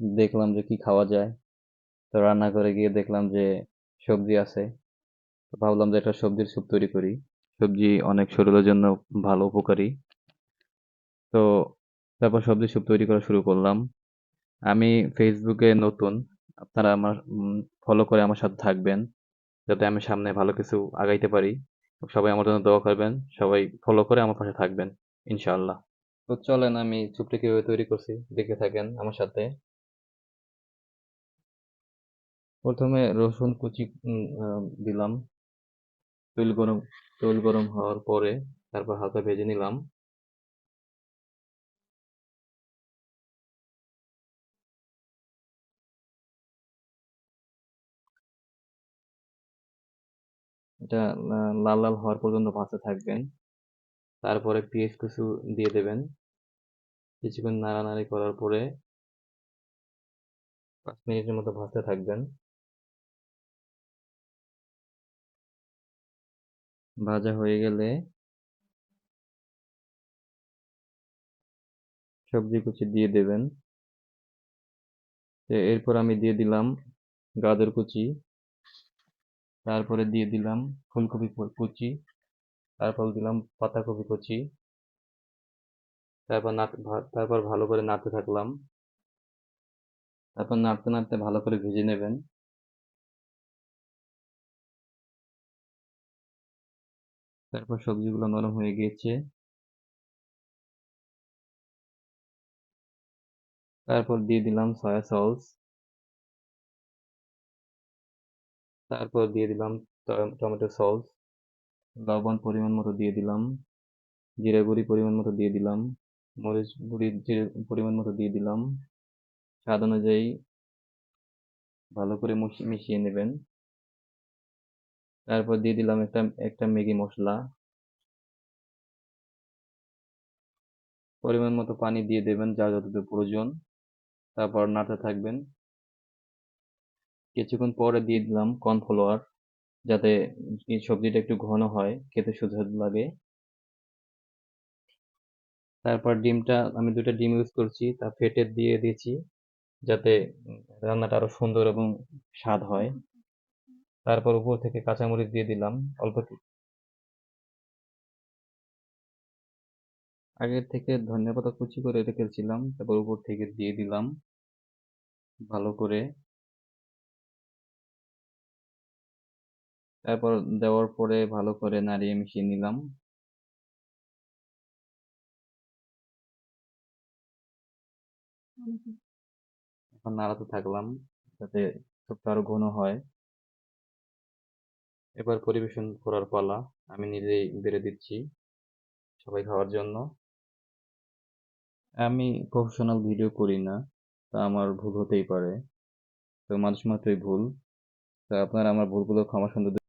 দেখলাম যে কি খাওয়া যায়। তো রান্না করে গিয়ে দেখলাম যে সবজি আছে। তো ভাবলাম যে একটা সবজির স্যুপ তৈরি করি। সবজি অনেক শরীরের জন্য ভালো, উপকারী। তো তারপর সবজির স্যুপ তৈরি করা শুরু করলাম। আমি ফেসবুকে নতুন। আপনারা আমার ফলো করে আমার সাথে থাকবেন, যাতে আমি সামনে ভালো কিছু আগাইতে পারি। সবাই আমার জন্য দোয়া করবেন। সবাই ফলো করে আমার পাশে থাকবেন, ইনশাআল্লাহ। তো চলেন আমি স্যুপটা কিভাবে তৈরি করছি দেখে থাকেন আমার সাথে। প্রথমে রসুন কুচি দিলাম। তেল গরম তেল গরম হওয়ার পরে তারপর হালকা ভেজে নিলাম। এটা লাল লাল হওয়ার পর্যন্ত ভাজতে থাকবেন। তারপরে পেঁয়াজ কুচি দিয়ে দেবেন। কিছুক্ষণ নাড়ানাড়ি করার পরে 5 মিনিটের মতো ভাজতে থাকবেন। ভাজা হয়ে গেলে সবজি কুচি দিয়ে দেবেন। এরপর আমি দিয়ে দিলাম গাজর কুচি। তারপরে দিয়ে দিলাম ফুলকপি কুচি। তারপর দিলাম পাতাকপি কুচি। তারপর ভালো করে নাড়তে থাকলাম। তারপর নাড়তে নাড়তে ভালো করে ভেজে নেবেন। তারপর সবজিগুলো নরম হয়ে গিয়েছে। তারপর দিয়ে দিলাম সয়া সস। তারপর দিয়ে দিলাম টমেটো সস। লবণ পরিমাণ মতো দিয়ে দিলাম। জিরে গুঁড়ি পরিমাণ মতো দিয়ে দিলাম। মরিচ গুঁড়ি পরিমাণ মতো দিয়ে দিলাম। স্বাদ অনুযায়ী ভালো করে মিশিয়ে নেবেন। তারপর দিয়ে দিলাম একটা একটা ম্যাগি মশলা। পরিমাণ মতো পানি দিয়ে দেবেন যার যতটুকু প্রয়োজন। তারপর নাড়তে থাকবেন। কিছুক্ষণ পরে দিয়ে দিলাম কর্নফ্লাওয়ার, যাতে এই সবজিটা একটু ঘন হয়, খেতে সুস্বাদু লাগে। তারপর ডিমটা আমি 2টা ডিম ইউজ করছি, তা ফেটে দিয়ে দিয়েছি, যাতে রান্নাটা আরো সুন্দর এবং স্বাদ হয়। তারপর উপর থেকে কাঁচামরিচ দিয়ে দিলাম অল্প আগের থেকে ধনিয়াপাতা কুচি করে রেখেছিলাম, তারপর উপর থেকে দিয়ে দিলাম ভালো করে। তারপর দেওয়ার পরে ভালো করে নাড়িয়ে মিশিয়ে নিলাম। এখন নাড়াতে থাকলাম যাতে স্যুপটা আরো ঘন হয়। এবার পরিবেশন করার পালা। আমি নিজেই বেড়ে দিচ্ছি সবাই খাওয়ার জন্য। আমি প্রফেশনাল ভিডিও করি না, তা আমার ভুল হতেই পারে। তো মানুষ মাত্রই ভুল। তো আপনারা আমার ভুলগুলো ক্ষমা সুন্দর